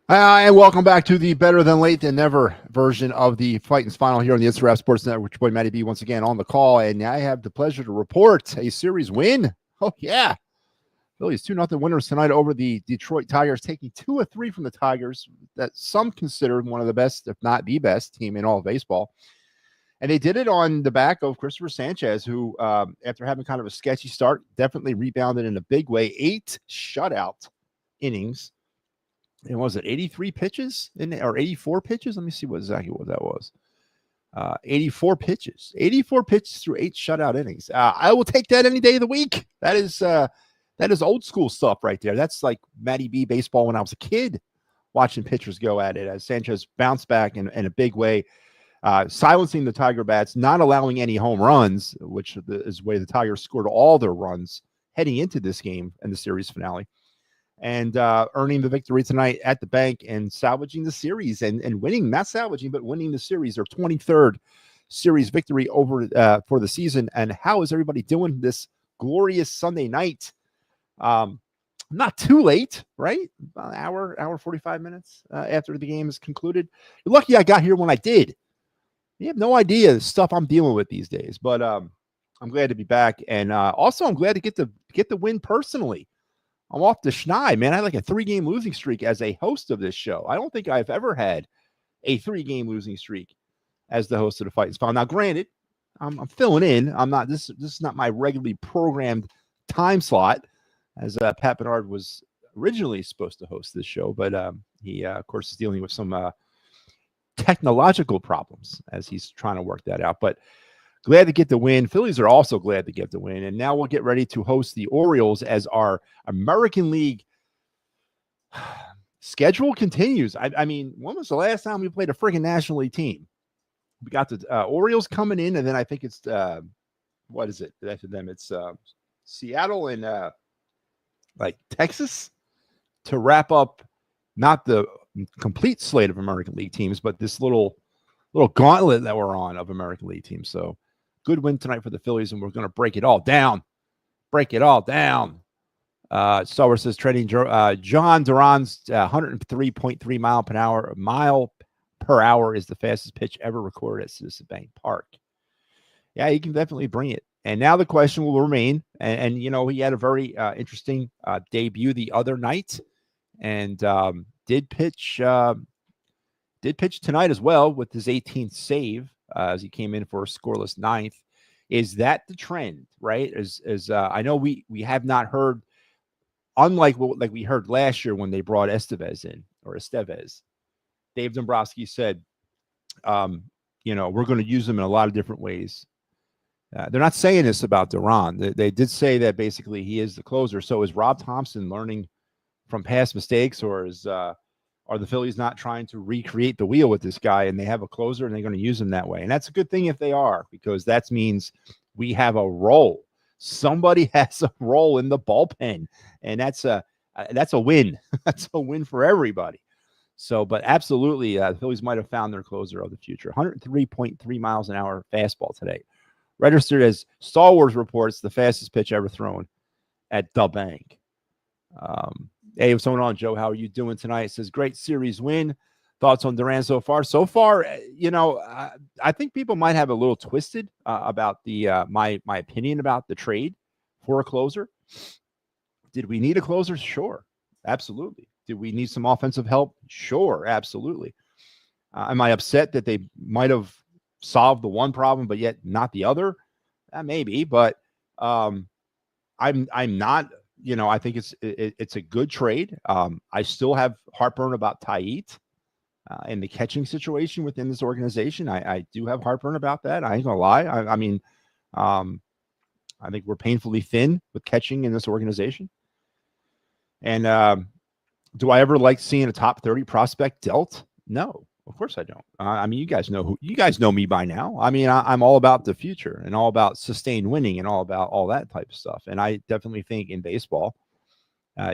And welcome back to the better than late than never version of the Titans final here on the Instagram Sports Network. Your boy Matty B once again on the call, and I have the pleasure to report a series win. Oh yeah, Phillies 2-0 winners tonight over the Detroit Tigers, taking 2 of 3 from the Tigers. That some consider one of the best, if not the best, team in all of baseball. And they did it on the back of Christopher Sanchez, who, after having kind of a sketchy start, definitely rebounded in a big way. 8 shutout innings. And was it 83 pitches or 84 pitches? Let me see exactly what that was. 84 pitches. 84 pitches through 8 shutout innings. I will take that any day of the week. That is old school stuff right there. That's like Matty B baseball when I was a kid, watching pitchers go at it as Sanchez bounced back in a big way, silencing the Tiger bats, not allowing any home runs, which is the way the Tigers scored all their runs heading into this game and the series finale. And earning the victory tonight at the bank and salvaging the series and winning, not salvaging, but winning the series, their 23rd series victory over for the season. And how is everybody doing this glorious Sunday night? Not too late, right? About an hour, 45 minutes after the game is concluded. You're lucky I got here when I did. You have no idea the stuff I'm dealing with these days, but I'm glad to be back. And also I'm glad to get the win personally. I'm off the schneid, man. I had like a 3-game losing streak as a host of this show. I don't think I've ever had a 3-game losing streak as the host of the Fight File. Now, granted, I'm filling in. I'm not. This is not my regularly programmed time slot, as Pat Bernard was originally supposed to host this show, but he, of course, is dealing with some technological problems as he's trying to work that out. But glad to get the win. Phillies are also glad to get the win. And now we'll get ready to host the Orioles as our American League schedule continues. I mean, when was the last time we played a friggin' National League team? We got the Orioles coming in, and then I think it's, what is it? After them, it's Seattle and like Texas to wrap up not the complete slate of American League teams, but this little gauntlet that we're on of American League teams. So, good win tonight for the Phillies, and we're going to break it all down. Star Wars says trading John Duran's 103.3 mile per hour is the fastest pitch ever recorded at Citizen Bank Park. Yeah, he can definitely bring it. And now the question will remain, and you know, he had a very interesting debut the other night, and did pitch tonight as well with his 18th save. As he came in for a scoreless ninth. Is that the trend, right? As I know we have not heard, unlike what we heard last year when they brought Estevez. Dave Dombrowski said, we're going to use him in a lot of different ways. They're not saying this about Duran. They did say that basically he is the closer. So is Rob Thompson learning from past mistakes, or are the Phillies not trying to recreate the wheel with this guy, and they have a closer and they're going to use him that way? And that's a good thing if they are, because that means we have a role. Somebody has a role in the bullpen, and that's a win. That's a win for everybody. So, but absolutely, the Phillies might have found their closer of the future. 103.3 miles an hour fastball today. Registered as Star Wars reports the fastest pitch ever thrown at the bank. Hey, what's going on, Joe? How are you doing tonight? It says, great series win. Thoughts on Duran so far? So far, I think people might have a little twisted about the my opinion about the trade for a closer. Did we need a closer? Sure. Absolutely. Did we need some offensive help? Sure. Absolutely. Am I upset that they might have solved the one problem, but yet not the other? Maybe, but I'm not. I think it's a good trade. I still have heartburn about Taiit and the catching situation within this organization. I do have heartburn about that. I ain't gonna lie. I think we're painfully thin with catching in this organization. And do I ever like seeing a top 30 prospect dealt? No, of course I don't. You guys know me by now. I'm all about the future and all about sustained winning and all about all that type of stuff. And I definitely think in baseball,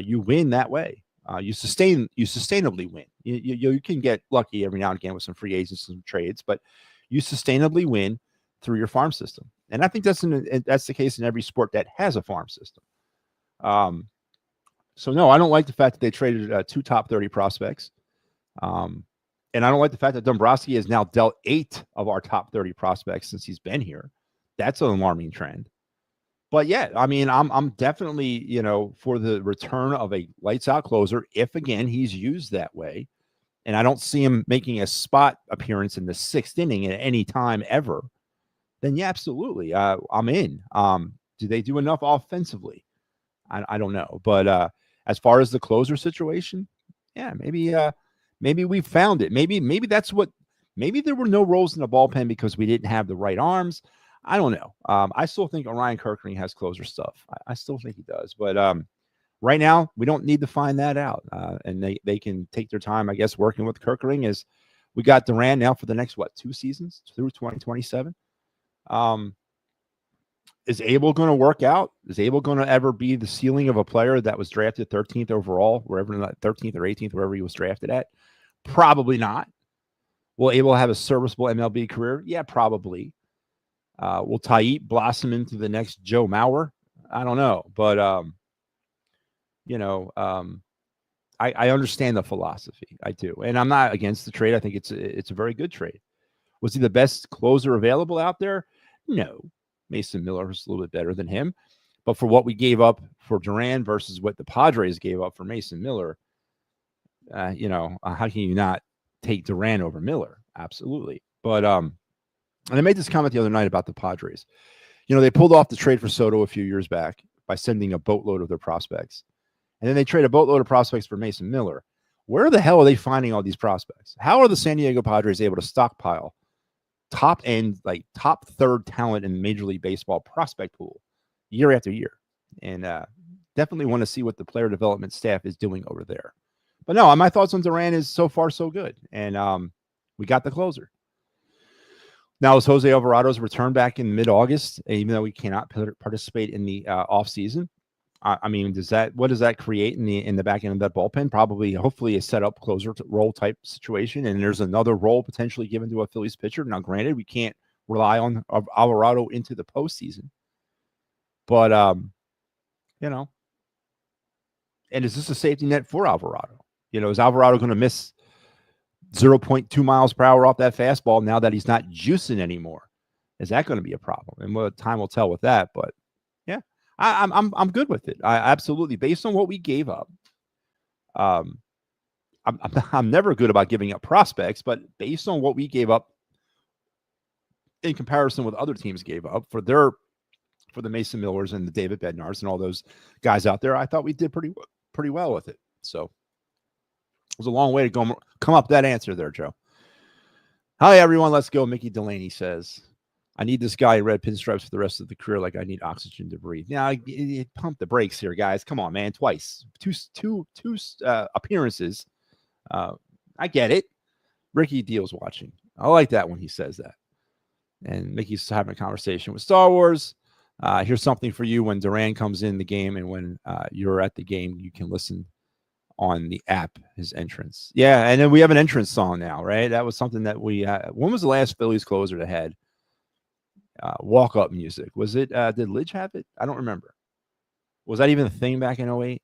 you win that way. You sustainably win. You can get lucky every now and again with some free agents and some trades, but you sustainably win through your farm system. And I think that's the case in every sport that has a farm system. So no, I don't like the fact that they traded 2 top 30 prospects. And I don't like the fact that Dombrowski has now dealt 8 of our top 30 prospects since he's been here. That's an alarming trend. But yeah, I mean, I'm definitely, for the return of a lights out closer, if again he's used that way. And I don't see him making a spot appearance in the 6th inning at any time ever, then yeah, absolutely. I'm in. Do they do enough offensively? I don't know. But as far as the closer situation, yeah, maybe we found it. Maybe that's what. Maybe there were no roles in the bullpen because we didn't have the right arms. I don't know. I still think Orion Kirkering has closer stuff. I still think he does. But right now, we don't need to find that out. And they can take their time, I guess, working with Kirkering as we got Duran now for the next, 2 seasons through 2027. Is Abel going to work out? Is Abel going to ever be the ceiling of a player that was drafted 13th overall, wherever, 13th or 18th, wherever he was drafted at? Probably not. Will Abel have a serviceable MLB career? Yeah, probably. Will Taib blossom into the next Joe Mauer? I don't know. But, I understand the philosophy. I do. And I'm not against the trade. I think it's a very good trade. Was he the best closer available out there? No. Mason Miller was a little bit better than him. But for what we gave up for Duran versus what the Padres gave up for Mason Miller, how can you not take Duran over Miller? Absolutely. But and I made this comment the other night about the Padres. They pulled off the trade for Soto a few years back by sending a boatload of their prospects. And then they trade a boatload of prospects for Mason Miller. Where the hell are they finding all these prospects? How are the San Diego Padres able to stockpile top end, like top third talent in Major League Baseball prospect pool year after year? And definitely want to see what the player development staff is doing over there. But no, my thoughts on Duran is so far so good. And we got the closer. Now, is Jose Alvarado's return back in mid-August, even though we cannot participate in the offseason? I mean, what does that create in the back end of that bullpen? Probably, hopefully, a setup closer role type situation, and there's another role potentially given to a Phillies pitcher. Now, granted, we can't rely on Alvarado into the postseason, but and is this a safety net for Alvarado? Is Alvarado going to miss 0.2 miles per hour off that fastball now that he's not juicing anymore? Is that going to be a problem? And time will tell with that, but. Yeah, I'm good with it. I absolutely, based on what we gave up. I'm never good about giving up prospects, but based on what we gave up in comparison with other teams gave up for the Mason Millers and the David Bednars and all those guys out there, I thought we did pretty well with it. So it was a long way to come up that answer there, Joe. Hi everyone, let's go. Mickey Delaney says, I need this guy in red pinstripes for the rest of the career like I need oxygen to breathe. Now, pump the brakes here, guys. Come on, man. Twice. Two appearances. I get it. Ricky Deal's watching. I like that when he says that. And Mickey's having a conversation with Star Wars. Here's something for you when Duran comes in the game and when you're at the game, you can listen on the app, his entrance. Yeah, and then we have an entrance song now, right? That was something that we when was the last Phillies closer that had walk-up music? Was it did Lidge have it? I don't remember. Was that even a thing back in 08?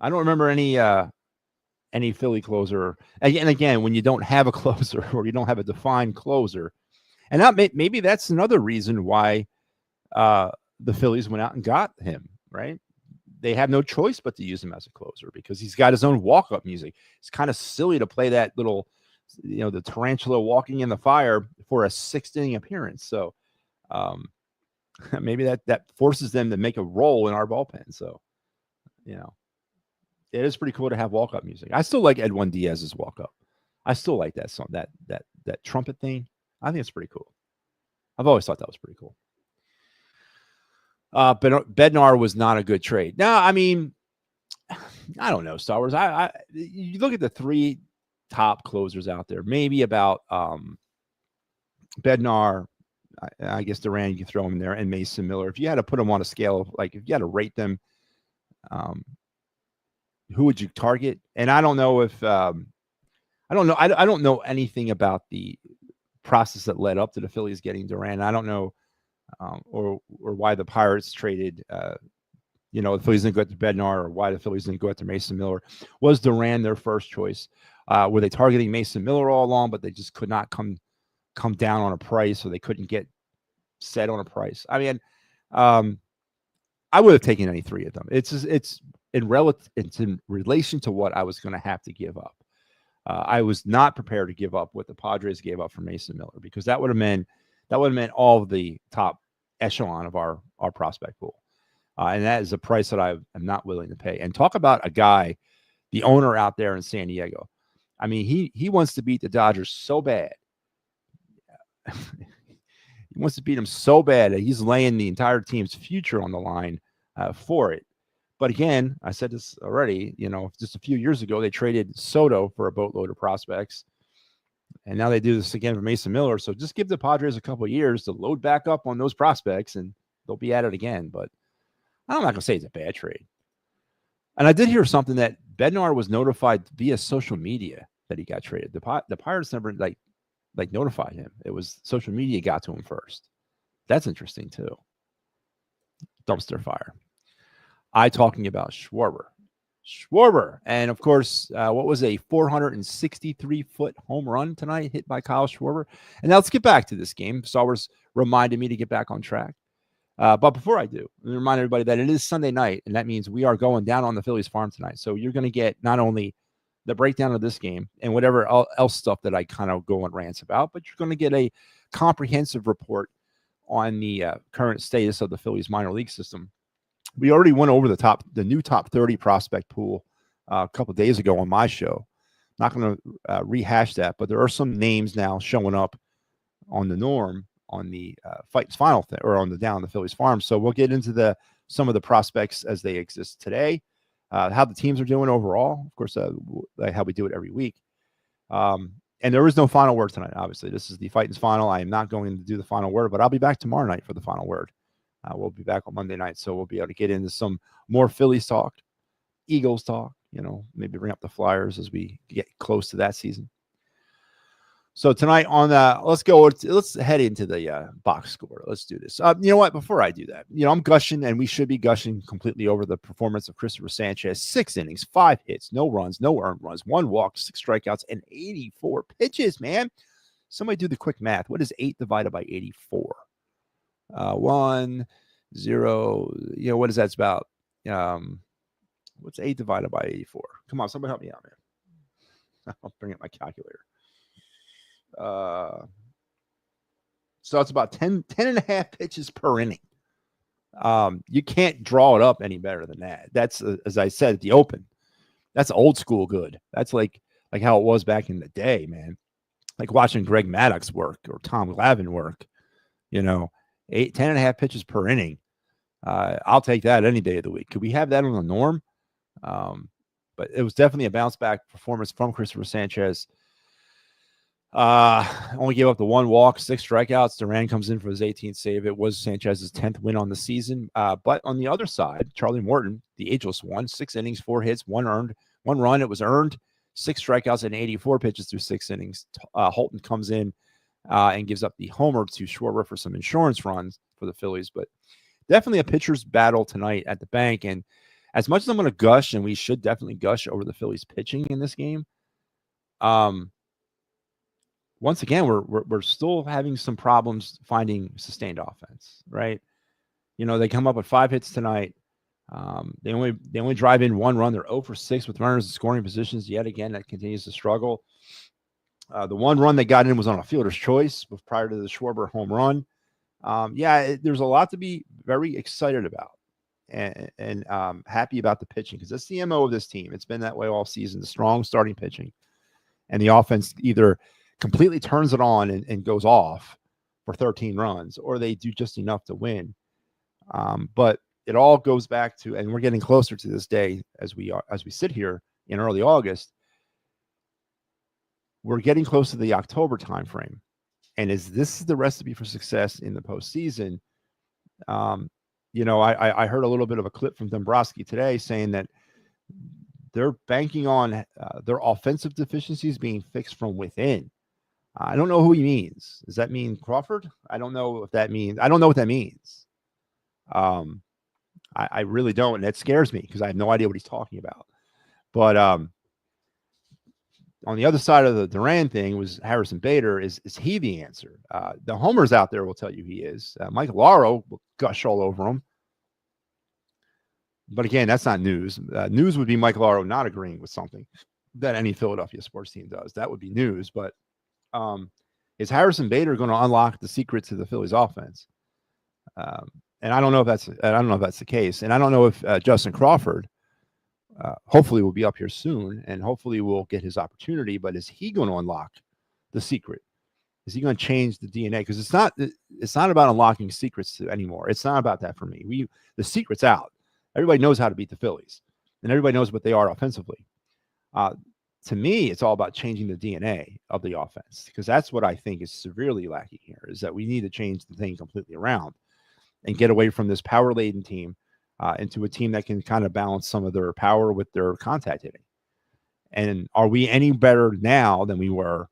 I don't remember any Philly closer. And again, when you don't have a closer or you don't have a defined closer, and maybe that's another reason why the Phillies went out and got him, right? They have no choice but to use him as a closer because he's got his own walk-up music. It's kind of silly to play that little, the tarantula walking in the fire for a 6th inning appearance. So maybe that forces them to make a role in our bullpen. So, it is pretty cool to have walk-up music. I still like Edwin Diaz's walk-up. I still like that song, that trumpet thing. I think it's pretty cool. I've always thought that was pretty cool. But Bednar was not a good trade. Now, I mean, I don't know, Star Wars. You look at the 3 top closers out there, maybe about Bednar, I guess Duran, you can throw him in there, and Mason Miller. If you had to put them on a scale of, like, if you had to rate them, who would you target? And I don't know if I don't know anything about the process that led up to the Phillies getting Duran. I don't know or why the Pirates traded the Phillies didn't go after Bednar, or why the Phillies didn't go after Mason Miller. Was Duran their first choice? Were they targeting Mason Miller all along, but they just could not come down on a price, or they couldn't get set on a price? I mean, I would have taken any three of them. It's in relation to what I was going to have to give up. I was not prepared to give up what the Padres gave up for Mason Miller, because that would have meant all of the top echelon of our prospect pool. And that is a price that I am not willing to pay. And talk about a guy, the owner out there in San Diego. I mean, he wants to beat the Dodgers so bad. He wants to beat them so bad that he's laying the entire team's future on the line for it. But again, I said this already, just a few years ago, they traded Soto for a boatload of prospects. And now they do this again for Mason Miller. So just give the Padres a couple of years to load back up on those prospects, and they'll be at it again. But I'm not going to say it's a bad trade. And I did hear something that Bednar was notified via social media that he got traded. The Pirates never notified him. It was social media got to him first. That's interesting too. Dumpster fire. Talking about Schwarber. And of course, what was a 463-foot home run tonight hit by Kyle Schwarber. And now let's get back to this game. Sawers reminded me to get back on track. But before I do, let me remind everybody that it is Sunday night, and that means we are going down on the Phillies farm tonight. So you're going to get not only the breakdown of this game and whatever else stuff that I kind of go on rants about, but you're going to get a comprehensive report on the current status of the Phillies minor league system. We already went over the new top 30 prospect pool a couple of days ago on my show. Not going to rehash that, but there are some names now showing up on the norm on the Fight's Final thing, or on the down the Phillies farm. So we'll get into some of the prospects as they exist today, how the teams are doing overall, of course, how we do it every week. And there is no final word tonight. Obviously, this is the Fight's Final. I am not going to do the final word, but I'll be back tomorrow night for the final word. We'll be back on Monday night, so we'll be able to get into some more Phillies talk, Eagles talk, maybe bring up the Flyers as we get close to that season. So tonight on let's head into the box score. Let's do this. You know what? Before I do that, I'm gushing, and we should be gushing completely over the performance of Christopher Sanchez. 6 innings, 5 hits, no runs, no earned runs, 1 walk, 6 strikeouts, and 84 pitches, man. Somebody do the quick math. What is 8 divided by 84? 1, 0, what is that? It's about, what's 8 divided by 84? Come on, somebody help me out, man. I'll bring up my calculator. So it's about 10 and a half pitches per inning. You can't draw it up any better than that. That's, as I said at the open, that's old school good. That's like how it was back in the day, man. Like watching Greg Maddox work or Tom Glavine work, 10 and a half pitches per inning. I'll take that any day of the week. Could we have that on the norm? But it was definitely a bounce back performance from Christopher Sanchez. Only gave up the 1 walk, 6 strikeouts. Duran comes in for his 18th save. It was Sanchez's 10th win on the season. But on the other side, Charlie Morton, the ageless one, 6 innings, 4 hits, 1 run. It was earned, 6 strikeouts and 84 pitches through 6 innings. Holton comes in and gives up the homer to Schwarber for some insurance runs for the Phillies. But definitely a pitcher's battle tonight at the bank. And as much as I'm going to gush, and we should definitely gush over the Phillies pitching in this game, once again, we're still having some problems finding sustained offense, right? They come up with 5 hits tonight. They only drive in 1 run. They're 0 for 6 with runners in scoring positions. Yet again, that continues to struggle. The 1 run they got in was on a fielder's choice prior to the Schwarber home run. There's a lot to be very excited about and happy about the pitching, because that's the MO of this team. It's been that way all season, the strong starting pitching. And the offense either completely turns it on and goes off for 13 runs, or they do just enough to win. But it all goes back to, and we're getting closer to this day as we sit here in early August. We're getting close to the October timeframe. And this is the recipe for success in the postseason. I heard a little bit of a clip from Dombrowski today saying that they're banking on their offensive deficiencies being fixed from within. I don't know who he means. Does that mean Crawford? I don't know what that means. I really don't. And that scares me because I have no idea what he's talking about. But on the other side of the Duran thing was Harrison Bader. Is he the answer? The homers out there will tell you he is. Mike Laro will gush all over him. But again, that's not news. News would be Mike Laro not agreeing with something that any Philadelphia sports team does. That would be news. But is Harrison Bader going to unlock the secret to the Phillies offense? And I don't know if that's the case. And I don't know if Justin Crawford hopefully will be up here soon, and hopefully will get his opportunity. But is he going to unlock the secret? Is he going to change the DNA? Because it's not about unlocking secrets anymore. It's not about that for me. The secret's out. Everybody knows how to beat the Phillies, and everybody knows what they are offensively. To me, it's all about changing the DNA of the offense, because that's what I think is severely lacking here, is that we need to change the thing completely around and get away from this power-laden team into a team that can kind of balance some of their power with their contact hitting. And are we any better now than we were,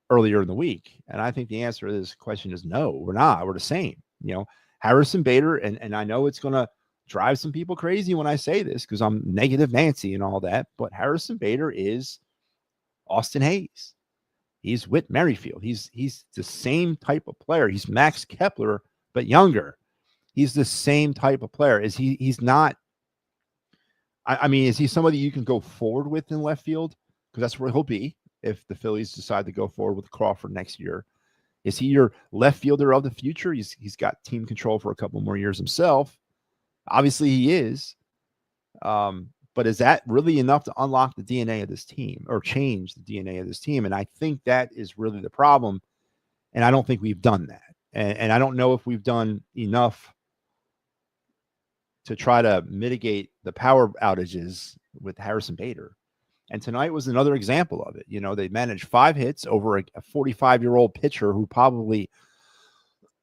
earlier in the week? And I think the answer to this question is no, we're not. We're the same. Harrison Bader, and I know it's going to drive some people crazy when I say this because I'm negative Nancy and all that, but Harrison Bader is Austin Hayes. He's Whit Merrifield. He's the same type of player. He's Max Kepler, but younger. He's the same type of player. He's not, I mean, is he somebody you can go forward with in left field? Because that's where he'll be if the Phillies decide to go forward with Crawford next year. Is he your left fielder of the future? He's got team control for a couple more years himself. Obviously he is. But is that really enough to unlock the DNA of this team or change the DNA of this team? And I think that is really the problem. And I don't think we've done that. And I don't know if we've done enough to try to mitigate the power outages with Harrison Bader. And tonight was another example of it. They managed 5 hits over a 45-year-old pitcher who probably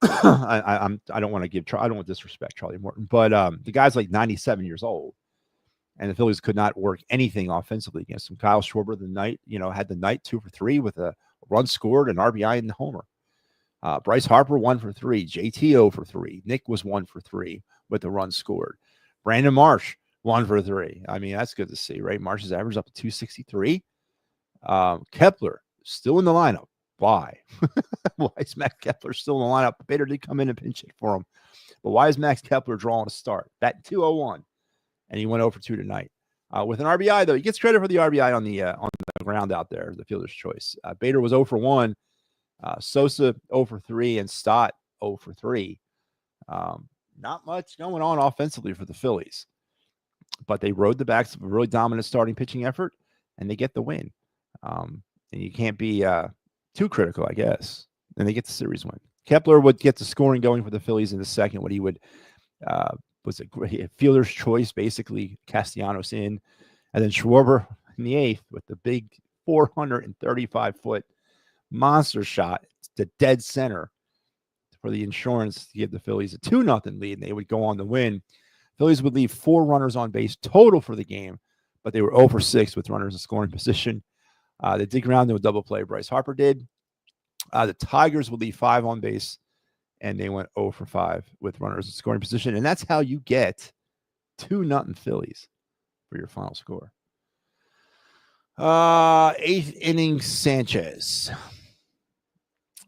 I don't want to disrespect Charlie Morton, but the guy's like 97 years old, and the Phillies could not work anything offensively against him. Kyle Schwarber had the night 2 for 3 with a run scored, an RBI, and a homer. Bryce Harper 1 for 3, JT 0 for 3, Nick was 1 for 3 with a run scored. Brandon Marsh 1 for 3. I mean, that's good to see, right? Marsh's average up to 263. Kepler still in the lineup. Why? Why is Max Kepler still in the lineup? Bader did come in and pinch it for him. But why is Max Kepler drawing a start? Bat 201. And he went 0 for 2 tonight. With an RBI, though, he gets credit for the RBI on the ground out there, the fielder's choice. Bader was 0 for 1. Sosa 0 for 3, and Stott 0 for 3. Not much going on offensively for the Phillies. But they rode the backs of a really dominant starting pitching effort, and they get the win. And you can't be too critical, I guess. And they get the series win. Kepler would get the scoring going for the Phillies in the second when he would was a great fielder's choice, basically Castellanos in, and then Schwarber in the 8th with the big 435-foot monster shot to dead center for the insurance to give the Phillies a 2-0 lead, and they would go on to win. Phillies would leave 4 runners on base total for the game, but they were 0 for 6 with runners in scoring position. They did ground to a double play. Bryce Harper did. The Tigers would leave 5 on base, and they went 0 for 5 with runners in scoring position. And that's how you get 2-0 Phillies for your final score. 8th inning Sanchez.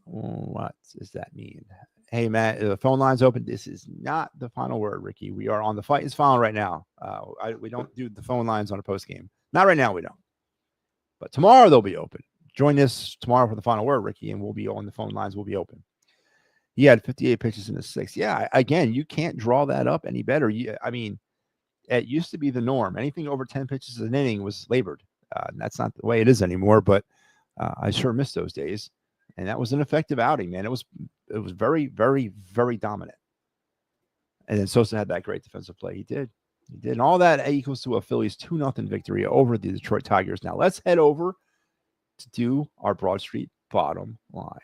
What does that mean? Hey, Matt, the phone line's open. This is not the final word, Ricky. We are on the fight is final right now. We don't do the phone lines on a post game. Not right now, we don't. But tomorrow they'll be open. Join us tomorrow for the final word, Ricky, and we'll be on the phone lines. Will be open. He had 58 pitches in the 6th. Yeah, again, you can't draw that up any better. I mean, it used to be the norm. Anything over 10 pitches an inning was labored. And that's not the way it is anymore, but I sure miss those days. And that was an effective outing, man. It was very, very, very dominant. And then Sosa had that great defensive play. He did. And all that equals to a Phillies 2-0 victory over the Detroit Tigers. Now let's head over to do our Broad Street bottom line.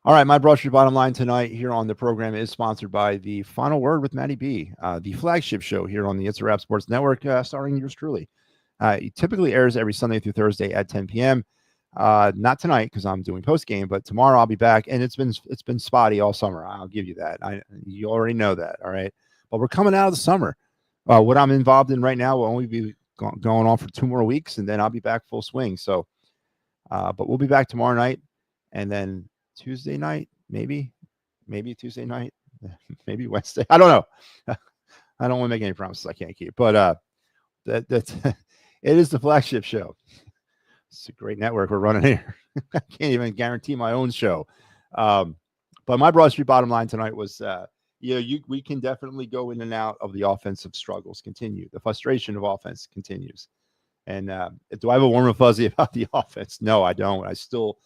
All right, my Broad Street Bottom Line tonight here on the program is sponsored by The Final Word with Matty B, the flagship show here on the It's a Wrap Sports Network, starring yours truly. It typically airs every Sunday through Thursday at 10 p.m. Not tonight because I'm doing post game, but tomorrow I'll be back. And it's been spotty all summer. I'll give you that. You already know that. All right. But we're coming out of the summer. What I'm involved in right now will only be going on for 2 more weeks, and then I'll be back full swing. So, but we'll be back tomorrow night, and then Tuesday night, maybe Tuesday night, maybe Wednesday. I don't know. I don't want to make any promises I can't keep. But that's it is the flagship show. It's a great network we're running here. I can't even guarantee my own show. But my Broad Street bottom line tonight was, we can definitely go in and out of the offensive struggles. Continue. The frustration of offense continues. And do I have a warm and fuzzy about the offense? No, I don't. I still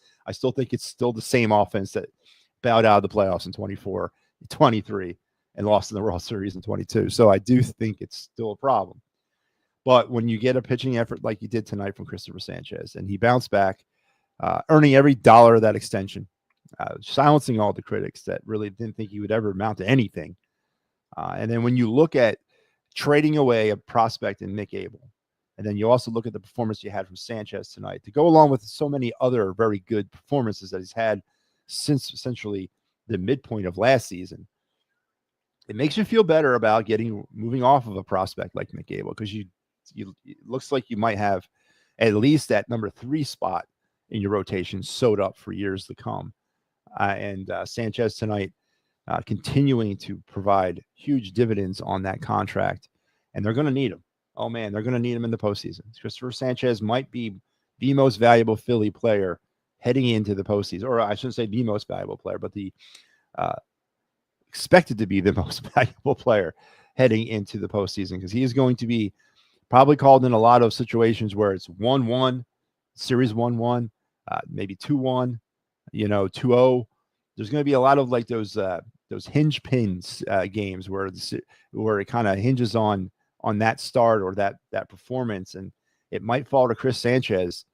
think it's still the same offense that bowed out of the playoffs in 24, 23, and lost in the World Series in 22. So I do think it's still a problem. But when you get a pitching effort like you did tonight from Christopher Sanchez, and he bounced back, earning every dollar of that extension, silencing all the critics that really didn't think he would ever amount to anything. And then when you look at trading away a prospect in Mick Abel, and then you also look at the performance you had from Sanchez tonight, to go along with so many other very good performances that he's had since essentially the midpoint of last season, it makes you feel better about moving off of a prospect like Mick Abel, because it looks like you might have at least that number 3 spot in your rotation sewed up for years to come. And Sanchez tonight continuing to provide huge dividends on that contract, and they're going to need him. Oh, man, they're going to need him in the postseason. Christopher Sanchez might be the most valuable Philly player heading into the postseason, or I shouldn't say the most valuable player, but the expected to be the most valuable player heading into the postseason, because he is going to be probably called in a lot of situations where it's 1-1, series 1-1, maybe 2-1, 2-0. There's going to be a lot of like those hinge pins games where it kind of hinges on that start or that performance, and it might fall to Chris Sanchez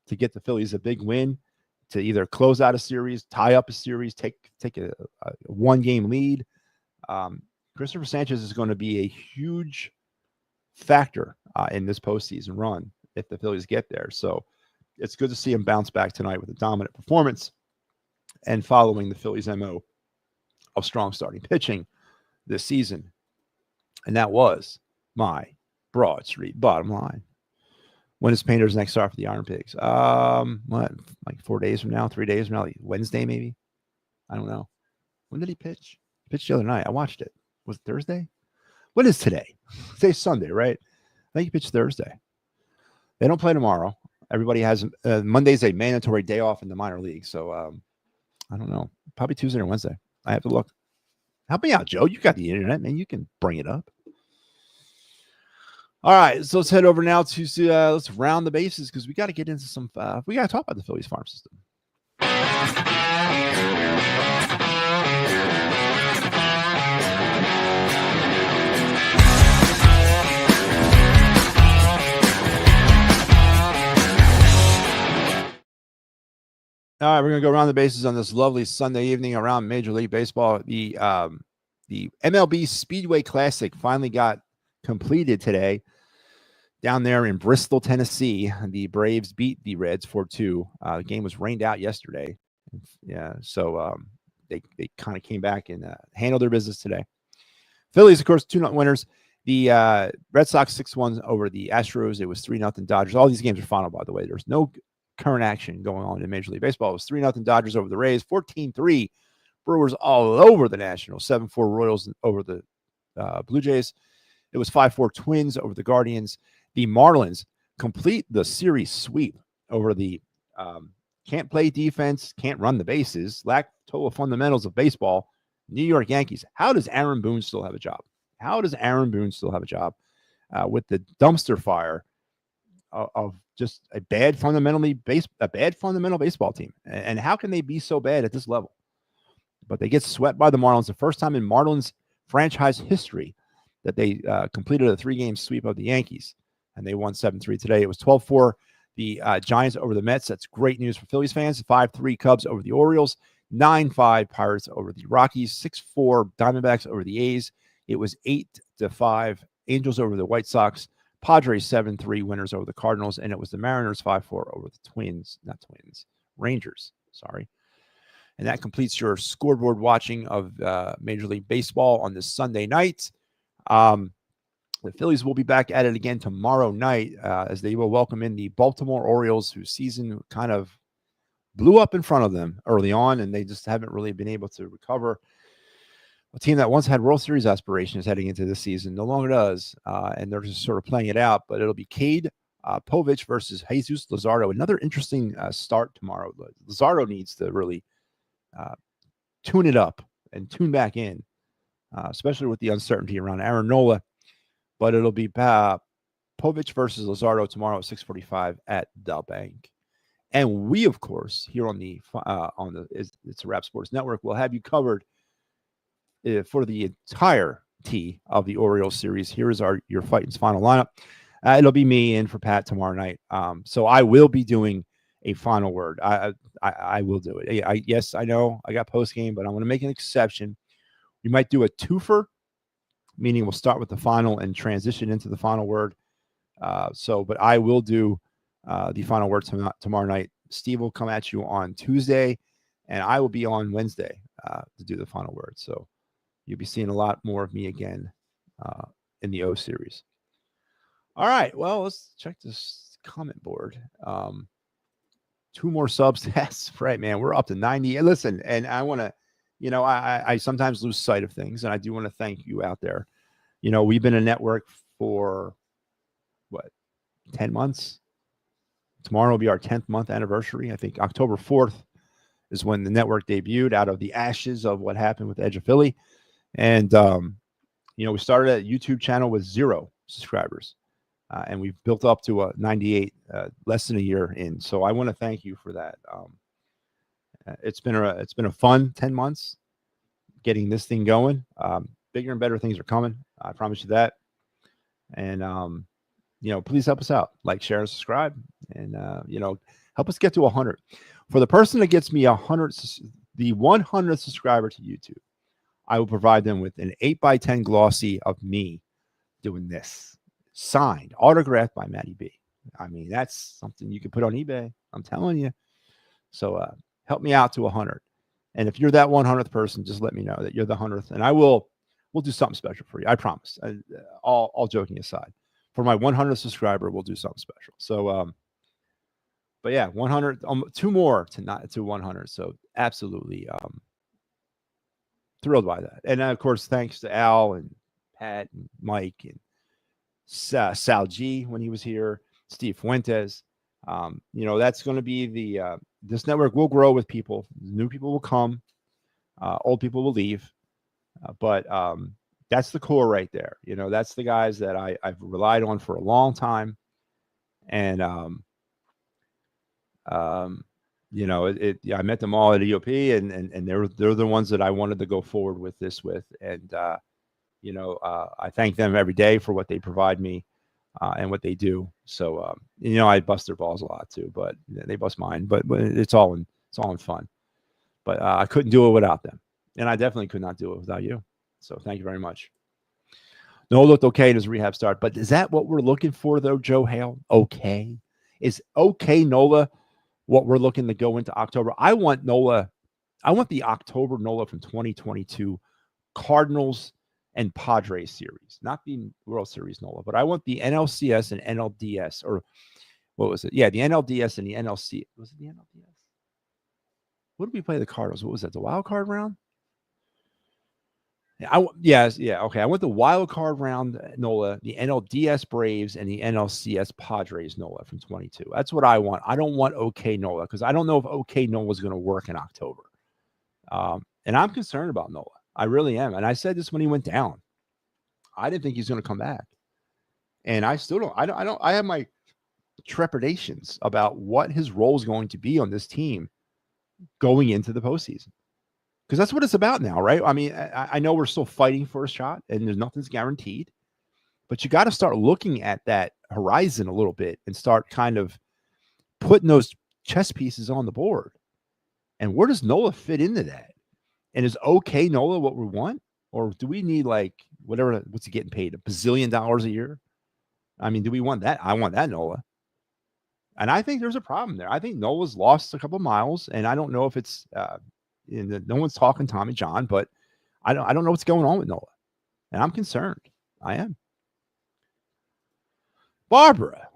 to get the Phillies a big win, to either close out a series, tie up a series, take a 1-game lead. Christopher Sanchez is going to be a huge factor in this postseason run if the Phillies get there. So it's good to see him bounce back tonight with a dominant performance and following the Phillies' MO of strong starting pitching this season. And that was my Broad Street bottom line. When is Painter's next start for the Iron Pigs? Like 4 days from now, 3 days from now, like Wednesday maybe? I don't know. When did he pitch? He pitched the other night. I watched it. Was it Thursday? What is today? Today's Sunday, right? I think he pitched Thursday. They don't play tomorrow. Everybody has Monday's a mandatory day off in the minor league. So I don't know. Probably Tuesday or Wednesday. I have to look. Help me out, Joe. You got the internet, man. You can bring it up. All right, so let's head over now to let's round the bases, because we got to get into some. We got to talk about the Phillies farm system. All right, we're going to go around the bases on this lovely Sunday evening around Major League Baseball. The MLB Speedway Classic finally got completed today down there in Bristol, Tennessee. The Braves beat the Reds 4-2. The game was rained out yesterday. Yeah, so they kind of came back and handled their business today. Phillies, of course, 2-0 winners. The Red Sox 6-1 over the Astros. It was 3-0 Dodgers. All these games are final, by the way. There's no current action going on in Major League Baseball. It was 3-0 Dodgers over the Rays, 14-3 Brewers all over the Nationals, 7-4 Royals over the Blue Jays. It was 5-4 Twins over the Guardians. The Marlins complete the series sweep over the can't play defense, can't run the bases, lack total fundamentals of baseball, New York Yankees. How does Aaron Boone still have a job? With the dumpster fire of just a bad fundamental baseball team? And how can they be so bad at this level? But they get swept by the Marlins, the first time in Marlins franchise history that they completed a 3-game sweep of the Yankees, and they won 7-3 today. It was 12-4 the Giants over the Mets. That's great news for Phillies fans. 5-3 Cubs over the Orioles, 9-5 Pirates over the Rockies, 6-4 Diamondbacks over the A's. It was 8-5 Angels over the White Sox, Padres 7-3 winners over the Cardinals, and it was the Mariners 5-4 over the Rangers. Sorry. And that completes your scoreboard watching of Major League Baseball on this Sunday night. The Phillies will be back at it again tomorrow night as they will welcome in the Baltimore Orioles, whose season kind of blew up in front of them early on, and they just haven't really been able to recover. A team that once had World Series aspirations heading into this season no longer does, and they're just sort of playing it out. But it'll be Cade Povich versus Jesus Luzardo. Another interesting start tomorrow. Luzardo needs to really tune it up and tune back in, especially with the uncertainty around Aaron Nola. But it'll be Povich versus Luzardo tomorrow at 6:45 at the Bank. And we, of course, here on the It's a Wrap Sports Network, will have you covered for the entirety of the Orioles series. Here is your Fighting's final lineup. It'll be me in for Pat tomorrow night. So I will be doing a final word. I will do it. Yes, I know I got Postgame, but I want to make an exception. We might do a twofer, meaning we'll start with the final and transition into the final word. But I will do the final word tomorrow night. Steve will come at you on Tuesday, and I will be on Wednesday to do the final word. So you'll be seeing a lot more of me again in the O series. All right. Well, let's check this comment board. 2 more subs. That's right, man. We're up to 90. And listen, and I want to, I sometimes lose sight of things, and I do want to thank you out there. We've been a network for 10 months. Tomorrow will be our 10th month anniversary. I think October 4th is when the network debuted out of the ashes of what happened with Edge of Philly. And, we started a YouTube channel with 0 subscribers. And we've built up to 98 less than a year in. So I want to thank you for that. It's been a fun 10 months getting this thing going. Bigger and better things are coming. I promise you that. And, please help us out. Like, share, and subscribe. And, help us get to 100. For the person that gets me 100, the 100th subscriber to YouTube, I will provide them with an 8x10 glossy of me doing this. Signed, autographed by Matty B. I mean, that's something you can put on eBay. I'm telling you. So help me out to 100. And if you're that 100th person, just let me know that you're the 100th, and we'll do something special for you. I promise. All joking aside, for my 100th subscriber, we'll do something special. So, but yeah, 100, 2 more to 100. So absolutely thrilled by that. And of course, thanks to Al and Pat and Mike and Sal G when he was here, Steve Fuentes. That's going to be this network will grow with people. New people will come, old people will leave, but that's the core right there. That's the guys that I've relied on for a long time, and I met them all at EOP, and they're the ones that I wanted to go forward with this with, and I thank them every day for what they provide me and what they do. So, I bust their balls a lot too, but they bust mine. But it's all in fun. But I couldn't do it without them, and I definitely could not do it without you. So, thank you very much. Nola looked okay in his rehab start, but is that what we're looking for, though, Joe Hale? Okay, is okay Nola what we're looking to go into October? I want Nola. I want the October Nola from 2022 Cardinals and Padres series, not the World Series Nola, but I want the NLCS and NLDS, or what was it? Yeah, the NLDS and the NLC. Was it the NLDS? What did we play the Cardinals? What was that? The wild card round? Yeah. Okay, I want the wild card round Nola, the NLDS Braves, and the NLCS Padres Nola from 22. That's what I want. I don't want OK Nola because I don't know if OK Nola is going to work in October. And I'm concerned about Nola. I really am. And I said this when he went down. I didn't think he's going to come back. And I still don't. I have my trepidations about what his role is going to be on this team going into the postseason. Because that's what it's about now, right? I mean, I know we're still fighting for a shot and nothing's guaranteed. But you got to start looking at that horizon a little bit and start kind of putting those chess pieces on the board. And where does Nola fit into that? And is OK Nola what we want? Or do we need what's he getting paid? $1 bazillion a year? I mean, do we want that? I want that, Nola. And I think there's a problem there. I think Nola's lost a couple miles, and I don't know if it's no one's talking Tommy John, but I don't know what's going on with Nola, and I'm concerned. I am. Barbara,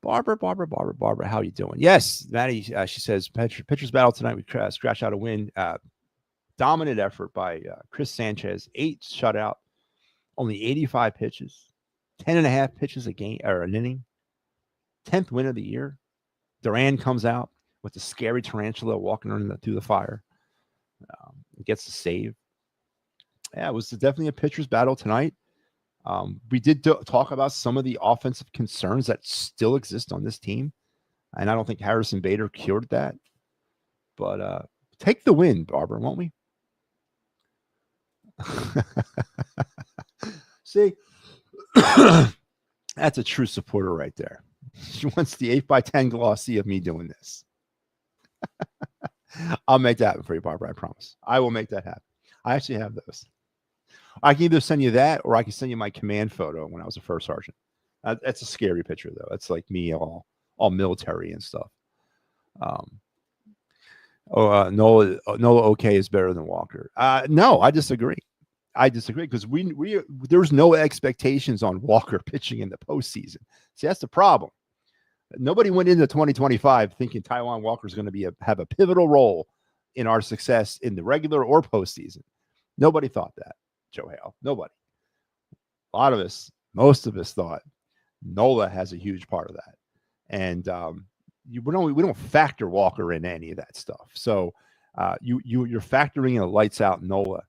how you doing? Yes, Maddie. She says pitchers battle tonight. We scratch out a win. Dominant effort by Chris Sanchez. 8 shutout, only 85 pitches, 10.5 pitches a game or an inning. 10th win of the year. Duran comes out with the scary tarantula walking through the fire. Gets the save. Yeah, it was definitely a pitcher's battle tonight. We did talk about some of the offensive concerns that still exist on this team, and I don't think Harrison Bader cured that. But take the win, Barbara, won't we? See, that's a true supporter right there. She wants the 8x10 glossy of me doing this. I'll make that happen for you, Barbara. I promise. I will make that happen. I actually have those. I can either send you that, or I can send you my command photo when I was a first sergeant. That's a scary picture, though. That's like me all military and stuff. Nola okay is better than Walker. No, I disagree. Because we there's no expectations on Walker pitching in the postseason. See, that's the problem. Nobody went into 2025 thinking Taijuan Walker is going to have a pivotal role in our success in the regular or postseason. Nobody thought that, Joe Hale. Nobody. Most of us thought Nola has a huge part of that, and we don't factor Walker in any of that stuff. So you're factoring in a lights out Nola,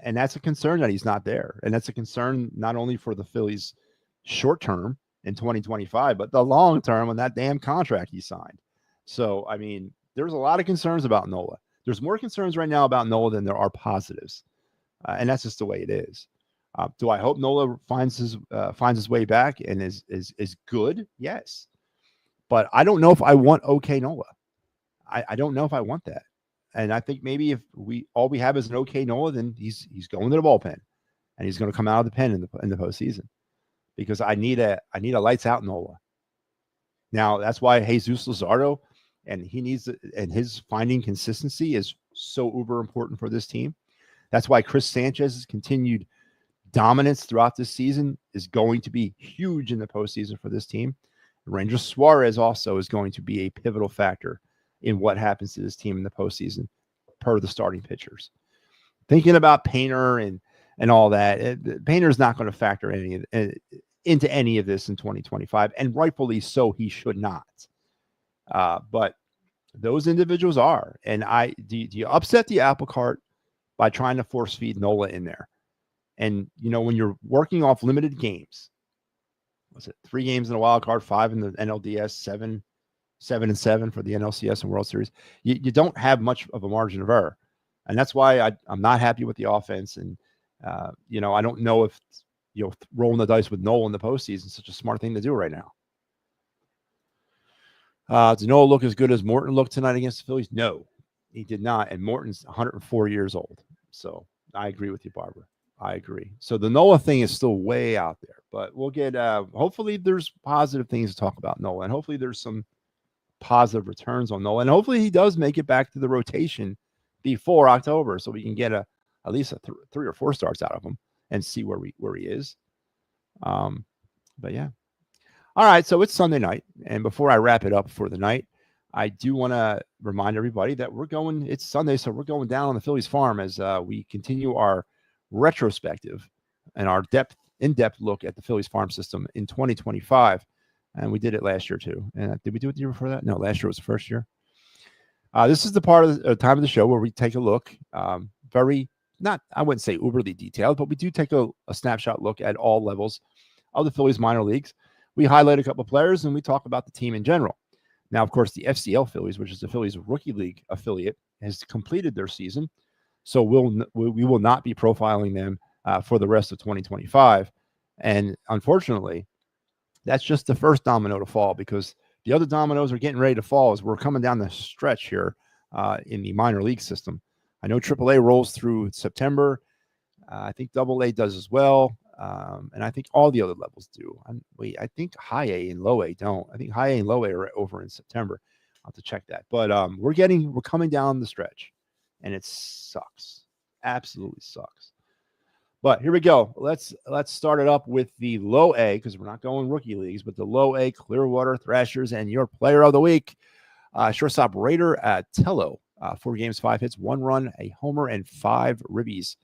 and that's a concern that he's not there, and that's a concern not only for the Phillies short term in 2025, but the long term on that damn contract he signed. So, I mean, there's a lot of concerns about Nola. There's more concerns right now about Nola than there are positives. And that's just the way it is. Do I hope Nola finds his way back and is good? Yes. But I don't know if I want okay Nola. I don't know if I want that. And I think maybe if all we have is an okay Nola, then he's going to the bullpen and he's going to come out of the pen in the postseason. Because I need a lights out Nola. Now that's why Jesus Luzardo and his finding consistency is so uber important for this team. That's why Chris Sanchez's continued dominance throughout this season is going to be huge in the postseason for this team. Ranger Suarez also is going to be a pivotal factor in what happens to this team in the postseason per the starting pitchers. Thinking about Painter and all that, Painter's not going to factor into any of this in 2025, and rightfully so, he should not. But those individuals are. And do you upset the apple cart by trying to force feed Nola in there? And, when you're working off limited games, was it 3 games in a wild card, 5 in the NLDS, 7-7 for the NLCS and World Series, you don't have much of a margin of error. And that's why I'm not happy with the offense. And, I don't know if, rolling the dice with Nola in the postseason is such a smart thing to do right now. Did Nola look as good as Morton looked tonight against the Phillies? No, he did not. And Morton's 104 years old. So I agree with you, Barbara. I agree. So the Nola thing is still way out there, but we'll get, hopefully there's positive things to talk about Nola, and hopefully there's some positive returns on Nola, and hopefully he does make it back to the rotation before October so we can get at least 3 or 4 starts out of him and see where he is. But yeah. All right. So it's Sunday night. And before I wrap it up for the night, I do want to remind everybody that it's Sunday. So we're going down on the Phillies farm as we continue our retrospective and our in-depth look at the Phillies farm system in 2025. And we did it last year too. And did we do it the year before that? No, last year was the first year. This is the part of the time of the show where we take a look, I wouldn't say uberly detailed, but we do take a snapshot look at all levels of the Phillies minor leagues. We highlight a couple of players and we talk about the team in general. Now, of course, the FCL Phillies, which is the Phillies Rookie League affiliate, has completed their season. So we will not be profiling them for the rest of 2025. And unfortunately, that's just the first domino to fall, because the other dominoes are getting ready to fall as we're coming down the stretch here in the minor league system. I know AAA rolls through September. I think AA does as well. And I think all the other levels do. I think high A and low A don't. I think high A and low A are over in September. I'll have to check that. But we're coming down the stretch, and it sucks. Absolutely sucks. But here we go. Let's start it up with the low A, because we're not going rookie leagues, but the low A Clearwater Thrashers, and your player of the week, shortstop Raider Tello. 4 games, 5 hits, 1 run, a homer, and 5 ribbies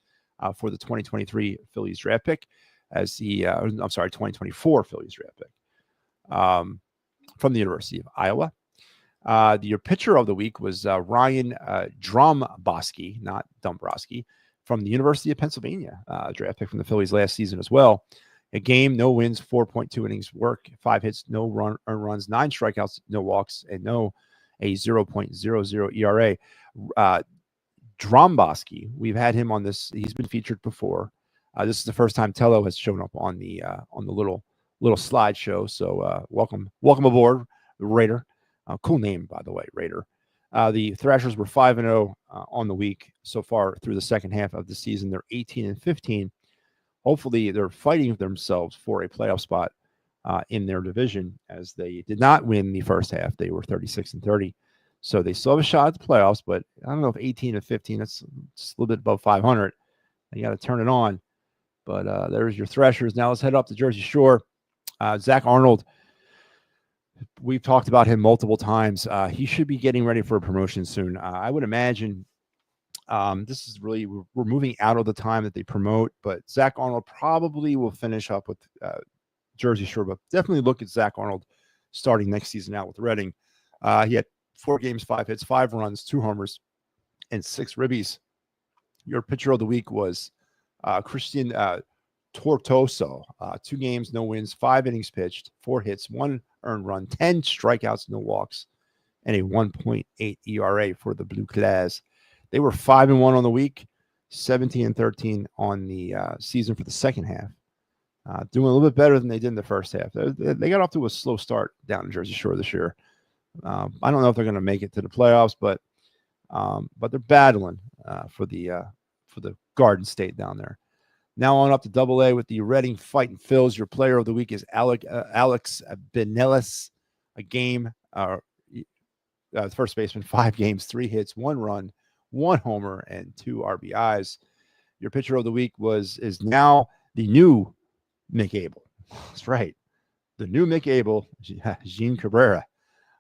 for the 2023 Phillies draft pick. As the 2024 Phillies draft pick from the University of Iowa. Your pitcher of the week was Ryan Dromboski, not Dombrowski, from the University of Pennsylvania, draft pick from the Phillies last season as well. A game, no wins, 4.2 innings work, 5 hits, no earned runs, 9 strikeouts, no walks, and a 0.00 ERA. Dromboski, we've had him on this. He's been featured before. This is the first time Tello has shown up on the little slideshow. So welcome aboard, Raider. Cool name, by the way, Raider. The Thrashers were 5-0 on the week so far through the second half of the season. They're 18-15. Hopefully, they're fighting themselves for a playoff spot in their division, as they did not win the first half. They were 36-30. So they still have a shot at the playoffs, but I don't know if 18-15, that's just a little bit above 500. You got to turn it on. But there's your Thrashers. Now let's head up to Jersey Shore. Zach Arnold, we've talked about him multiple times. He should be getting ready for a promotion soon. I would imagine this is really, we're moving out of the time that they promote, but Zach Arnold probably will finish up with Jersey Shore, but definitely look at Zach Arnold starting next season out with Reading. He had 4 games, 5 hits, 5 runs, 2 homers, and 6 ribbies. Your pitcher of the week was Christian Tortoso. 2 games, no wins, 5 innings pitched, 4 hits, 1 earned run, 10 strikeouts, no walks, and a 1.8 ERA for the Blue Claws. They were 5-1 on the week, 17-13 on the season for the second half. Doing a little bit better than they did in the first half. They got off to a slow start down in Jersey Shore this year. I don't know if they're going to make it to the playoffs, but they're battling for the Garden State down there. Now on up to Double-A with the Reading Fighting Phils. Your player of the week is Alex Benelis. A game, first baseman, 5 games, 3 hits, 1 run, 1 homer, and 2 RBIs. Your pitcher of the week is now the new Mick Abel. That's right. The new Mick Abel, Jean Cabrera.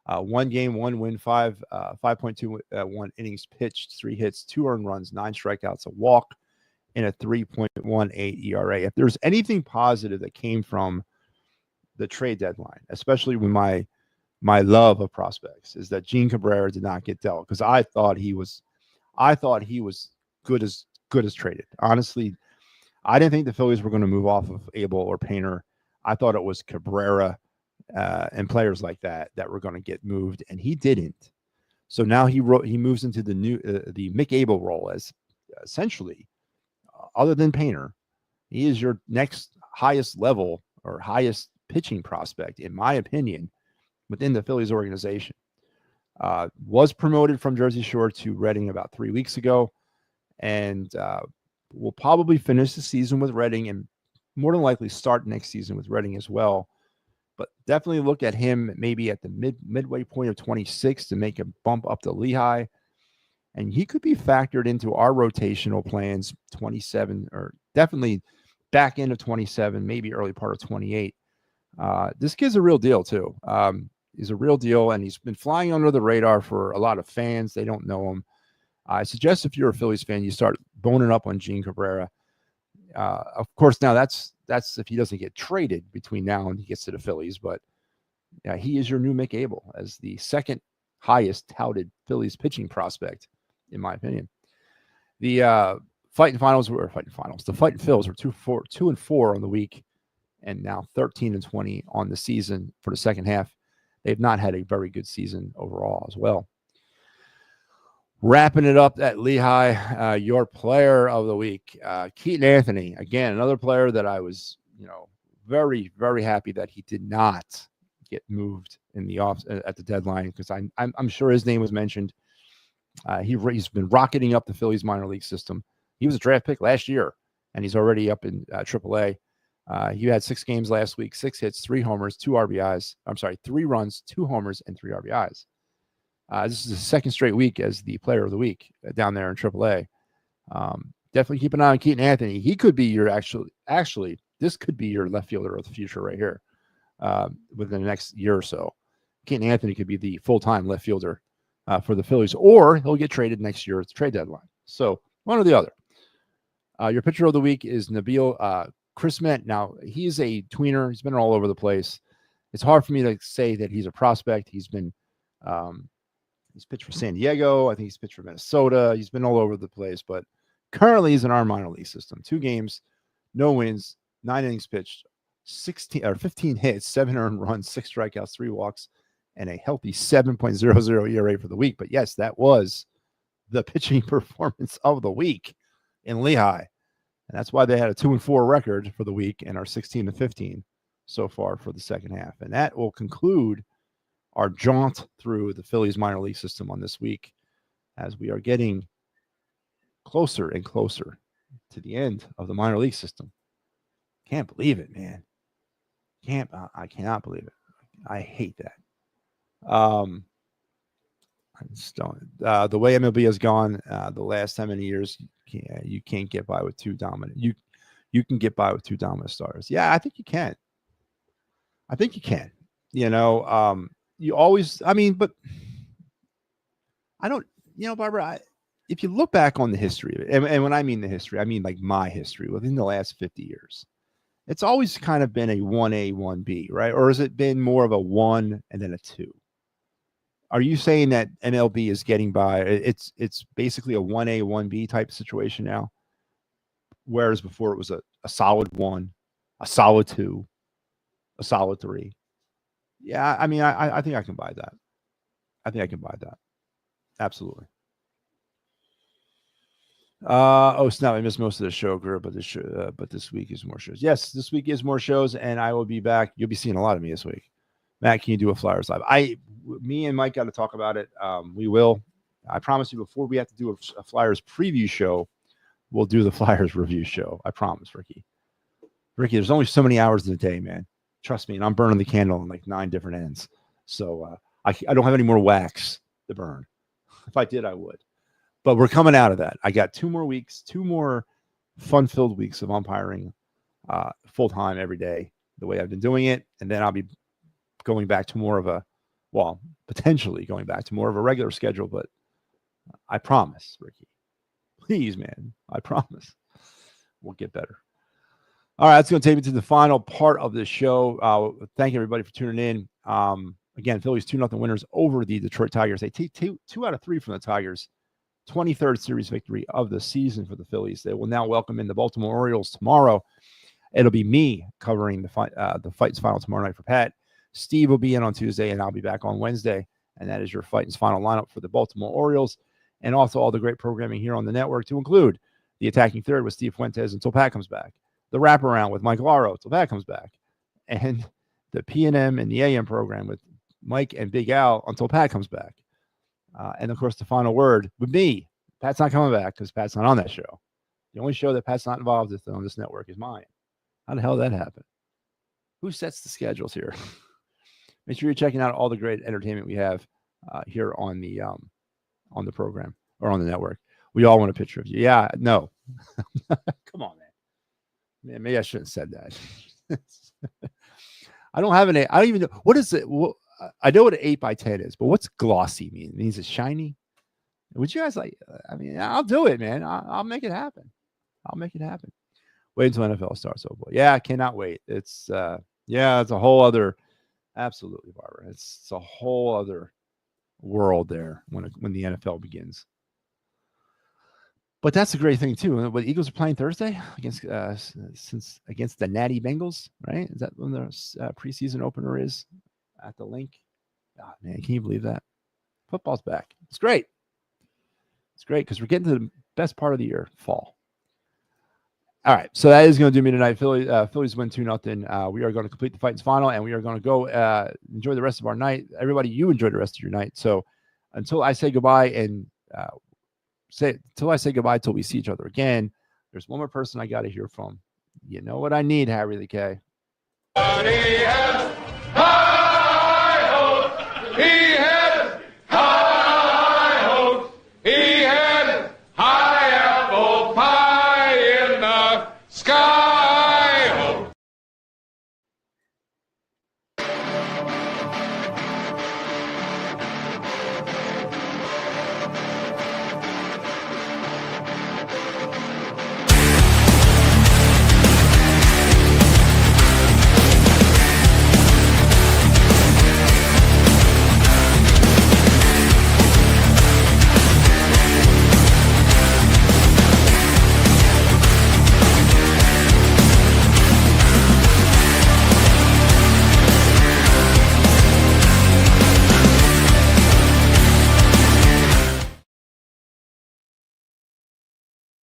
1 game, 1 win, 5.21 innings pitched, 3 hits, 2 earned runs, 9 strikeouts, a walk, and a 3.18 ERA. If there's anything positive that came from the trade deadline, especially with my love of prospects, is that Jean Cabrera did not get dealt, because I thought he was good as traded. Honestly, I didn't think the Phillies were going to move off of Abel or Painter. I thought it was Cabrera and players like that were going to get moved, and he didn't. So now he moves into the new the Mick Abel role as essentially, other than Painter, he is your next highest level or highest pitching prospect, in my opinion, within the Phillies organization. Was promoted from Jersey Shore to Reading about 3 weeks ago, and will probably finish the season with Reading, and more than likely start next season with Reading as well. But definitely look at him maybe at the midway point of 26 to make a bump up to Lehigh. And he could be factored into our rotational plans 27, or definitely back end of 27, maybe early part of 28. This kid's a real deal too. He's a real deal, and he's been flying under the radar for a lot of fans. They don't know him. I suggest if you're a Phillies fan, you start boning up on Jean Cabrera. Of course, now that's if he doesn't get traded between now and he gets to the Phillies. But yeah, he is your new Mick Abel as the second highest touted Phillies pitching prospect, in my opinion. The Fighting Phils were 2-4 on the week, and now 13-20 on the season for the second half. They've not had a very good season overall as well. Wrapping it up at Lehigh, your player of the week, Keaton Anthony. Again, another player that I was, very, very happy that he did not get moved in the at the deadline, because I'm sure his name was mentioned. He's been rocketing up the Phillies minor league system. He was a draft pick last year, and he's already up in AAA. He had 6 games last week, 6 hits, 3 homers, 2 RBIs. I'm sorry, 3 runs, 2 homers, and 3 RBIs. This is the second straight week as the player of the week down there in AAA. Definitely keep an eye on Keaton Anthony. He could be your actually, this could be your left fielder of the future right here within the next year or so. Keaton Anthony could be the full-time left fielder for the Phillies, or he'll get traded next year at the trade deadline. So one or the other. Your pitcher of the week is Nabil Chrismet. Now, he's a tweener. He's been all over the place. It's hard for me to say that he's a prospect. He's been he's pitched for San Diego. I think he's pitched for Minnesota. He's been all over the place, but currently he's in our minor league system. 2 games, no wins, 9 innings pitched, 15 hits, 7 earned runs, 6 strikeouts, 3 walks, and a healthy 7.00 ERA for the week. But yes, that was the pitching performance of the week in Lehigh. And that's why they had a 2-4 record for the week and are 16-15 so far for the second half. And that will conclude our jaunt through the Phillies minor league system on this week as we are getting closer and closer to the end of the minor league system. Can't believe it, man. I cannot believe it. I hate that. I just don't. The way MLB has gone the last how many years, you can't get by with 2 dominant. You can get by with 2 dominant starters. Yeah, I think you can. You know, you always. I mean, but I don't. You know, Barbara. If you look back on the history of it, and when I mean the history, I mean like my history within the last 50 years. It's always kind of been a 1A, 1B, right? Or has it been more of a 1 and then a 2? Are you saying that MLB is getting by? It's basically a 1A, 1B type situation now, whereas before it was a solid 1, a solid 2, a solid 3. Yeah, I mean, I think I can buy that. Absolutely. Snap! I missed most of the show, girl, but this week is more shows. Yes, this week is more shows, and I will be back. You'll be seeing a lot of me this week. Matt, can you do a Flyers live? Me and Mike got to talk about it. We will. I promise you, before we have to do a Flyers preview show, we'll do the Flyers review show. I promise, Ricky. There's only so many hours in a day, man. Trust me, and I'm burning the candle on like 9 different ends. So I don't have any more wax to burn. If I did, I would. But we're coming out of that. I got 2 more weeks, 2 more fun-filled weeks of umpiring full-time every day, the way I've been doing it. And then I'll be going back to more of a, potentially going back to more of a regular schedule. But I promise, Ricky. Please, man. I promise. We'll get better. All right, that's going to take me to the final part of this show. Thank you, everybody, for tuning in. Again, Phillies 2-0 winners over the Detroit Tigers. They take 2 out of 3 from the Tigers. 23rd series victory of the season for the Phillies. They will now welcome in the Baltimore Orioles tomorrow. It'll be me covering the Fight's Final tomorrow night for Pat. Steve will be in on Tuesday, and I'll be back on Wednesday. And that is your Fight's Final lineup for the Baltimore Orioles, and also all the great programming here on the network, to include the Attacking Third with Steve Fuentes until Pat comes back, the Wraparound with Mike Laro until Pat comes back, and the PNM and the AM program with Mike and Big Al until Pat comes back. And, of course, the final word with me. Pat's not coming back because Pat's not on that show. The only show that Pat's not involved with on this network is mine. How the hell did that happen? Who sets the schedules here? Make sure you're checking out all the great entertainment we have here on the program or on the network. We all want a picture of you. Yeah, no. Come on, man. Maybe I shouldn't have said that. I don't even know. What is it? I know what an 8x10 is, but what's glossy mean? It means it's shiny. Would you guys like? I mean, I'll do it, man. I'll make it happen. Wait until NFL starts. Oh boy, yeah, I cannot wait. It's it's a whole other. Absolutely, Barbara. It's a whole other world there when the NFL begins. But that's a great thing too. The Eagles are playing Thursday against the Natty Bengals, right? Is that when their preseason opener is at the link? Oh, man, can you believe that? Football's back. It's great. It's great because we're getting to the best part of the year, fall. All right, so that is going to do me tonight. Phillies win 2-0. We are going to complete the Fight's Final, and we are going to go enjoy the rest of our night. Everybody, you enjoy the rest of your night. So until I say goodbye till we see each other again, there's one more person I got to hear from. You know what I need, Harry the K. He has